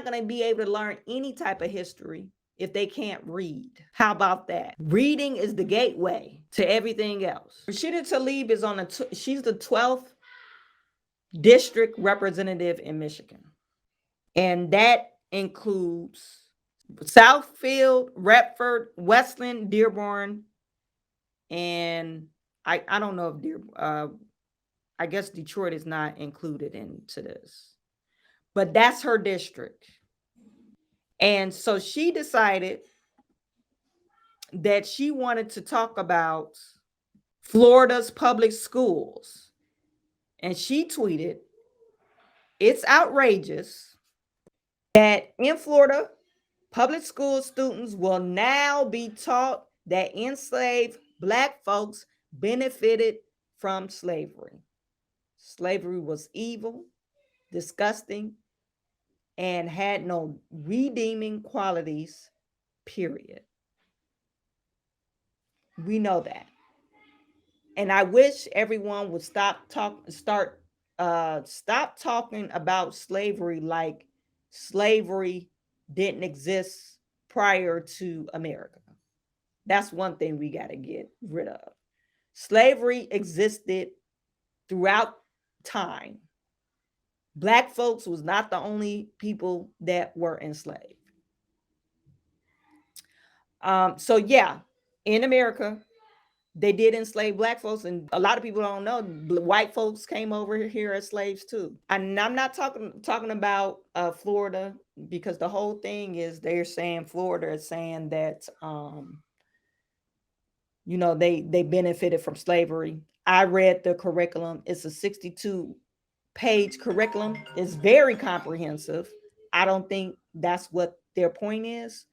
not going to be able to learn any type of history if they can't read. How about that? Reading is the gateway to everything else. Rashida Tlaib is on she's the 12th district representative in Michigan. And that includes Southfield, Retford, Westland, Dearborn, and I don't know if I guess Detroit is not included into this, but that's her district. And so she decided that she wanted to talk about Florida's public schools. And she tweeted, "It's outrageous that in Florida, public school students will now be taught that enslaved Black folks benefited from slavery. Slavery was evil, disgusting, and had no redeeming qualities, period." We know that. And I wish everyone would stop talking about slavery like slavery didn't exist prior to America. That's one thing we got to get rid of. Slavery existed throughout time. Black folks was not the only people that were enslaved. So yeah, in America, they did enslave Black folks, and a lot of people don't know white folks came over here as slaves too. And I'm not talking about Florida, because the whole thing is they're saying Florida is saying that they benefited from slavery. I read the curriculum. It's a 62-page curriculum. It's very comprehensive. I don't think that's what their point is,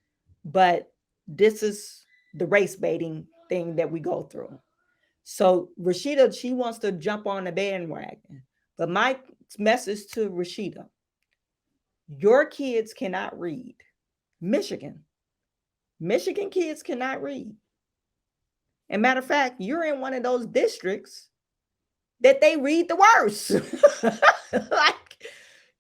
but this is the race baiting thing that we go through. So Rashida, she wants to jump on the bandwagon. But my message to Rashida, your kids cannot read. Michigan kids cannot read. And matter of fact, you're in one of those districts that they read the worst. Like,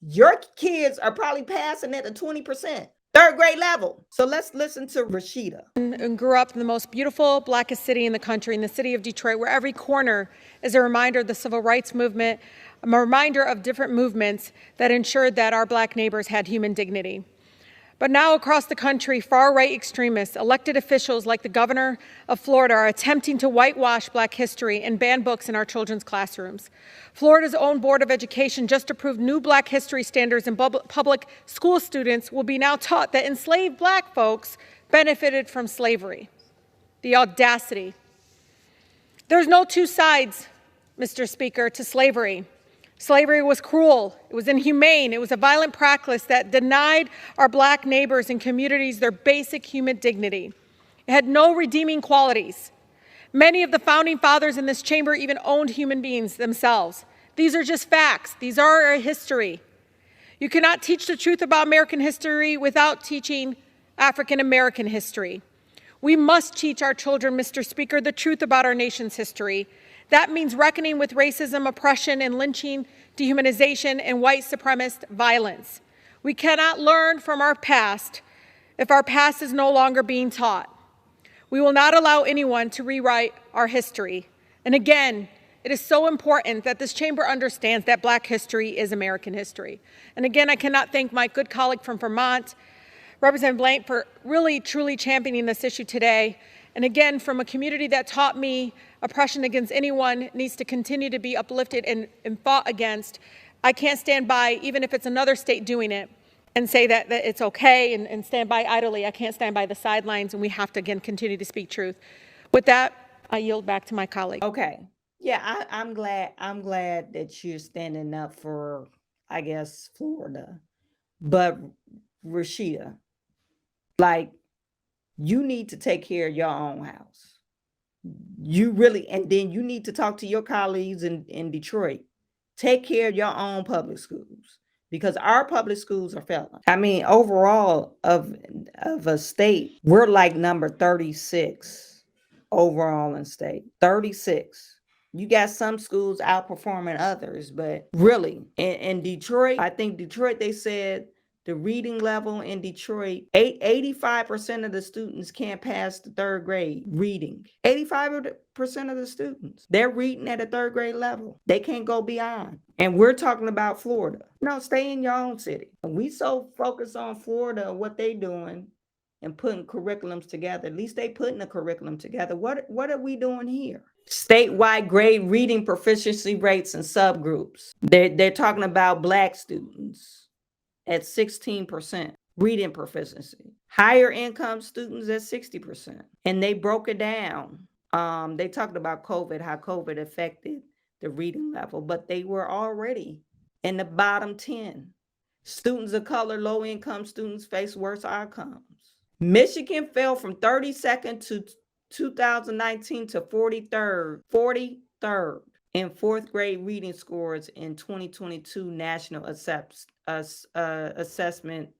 your kids are probably passing at the 20%. Third grade level. So let's listen to Rashida. And grew up in the most beautiful, blackest city in the country, in the city of Detroit, where every corner is a reminder of the civil rights movement, a reminder of different movements that ensured that our Black neighbors had human dignity. But now across the country, far-right extremists, elected officials like the governor of Florida are attempting to whitewash Black history and ban books in our children's classrooms. Florida's own Board of Education just approved new Black history standards, and public school students will be now taught that enslaved Black folks benefited from slavery. The audacity. There's no two sides, Mr. Speaker, to slavery. Slavery was cruel, it was inhumane, it was a violent practice that denied our Black neighbors and communities their basic human dignity. It had no redeeming qualities. Many of the founding fathers in this chamber even owned human beings themselves. These are just facts. These are our history. You cannot teach the truth about American history without teaching African American history. We must teach our children, Mr. Speaker, the truth about our nation's history. That means reckoning with racism, oppression, and lynching, dehumanization, and white supremacist violence. We cannot learn from our past if our past is no longer being taught. We will not allow anyone to rewrite our history. And again, it is so important that this chamber understands that Black history is American history. And again, I cannot thank my good colleague from Vermont, Representative Blank, for really, truly championing this issue today. And again, from a community that taught me oppression against anyone needs to continue to be uplifted and fought against. I can't stand by, even if it's another state doing it, and say that it's okay and stand by idly. I can't stand by the sidelines, and we have to, again, continue to speak truth. With that, I yield back to my colleague. Okay. Yeah, I'm glad that you're standing up for, I guess, Florida. But Rashida, like, you need to take care of your own house. You really, and then you need to talk to your colleagues in Detroit. Take care of your own public schools, because our public schools are failing. I mean, overall of a state, we're like number 36 overall in state. 36. You got some schools outperforming others, but really in Detroit, I think Detroit, they said the reading level in Detroit, 85% of the students can't pass the third grade reading. 85% of the students, they're reading at a third grade level. They can't go beyond. And we're talking about Florida. No, stay in your own city. We so focused on Florida, what they doing and putting curriculums together. At least they putting a curriculum together. What are we doing here? Statewide grade reading proficiency rates and subgroups. They're talking about Black students at 16% reading proficiency. Higher income students at 60%. And they broke it down. They talked about COVID, how COVID affected the reading level, but they were already in the bottom 10. Students of color, low income students face worse outcomes. Michigan fell from 32nd to 2019 to 43rd in fourth grade reading scores in 2022 national assessment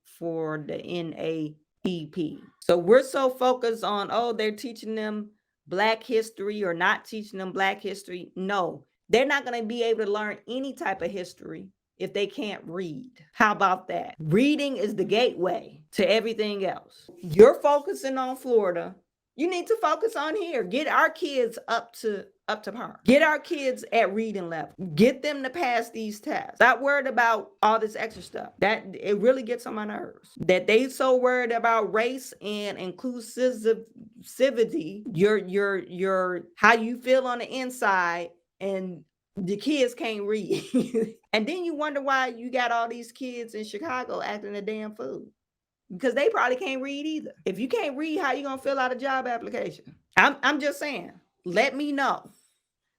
for the NAEP. So we're so focused on, oh, they're teaching them Black history or not teaching them Black history. No, they're not going to be able to learn any type of history if they can't read. How about that? Reading is the gateway to everything else. You're focusing on Florida. You need to focus on here. Get our kids up to par. Get our kids at reading level. Get them to pass these tests. Not worried about all this extra stuff. That it really gets on my nerves. That they so worried about race and inclusivity. Your how you feel on the inside, and the kids can't read. And then you wonder why you got all these kids in Chicago acting a damn fool. Because they probably can't read either. If you can't read, how you gonna fill out a job application? I'm just saying, let me know.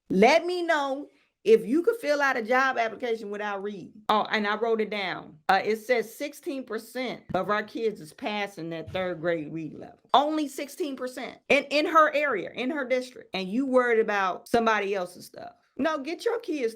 Let me know if you could fill out a job application without reading. Oh, and I wrote it down. It says 16% of our kids is passing that third grade reading level. Only 16% in her area, in her district. And you worried about somebody else's stuff. No, get your kids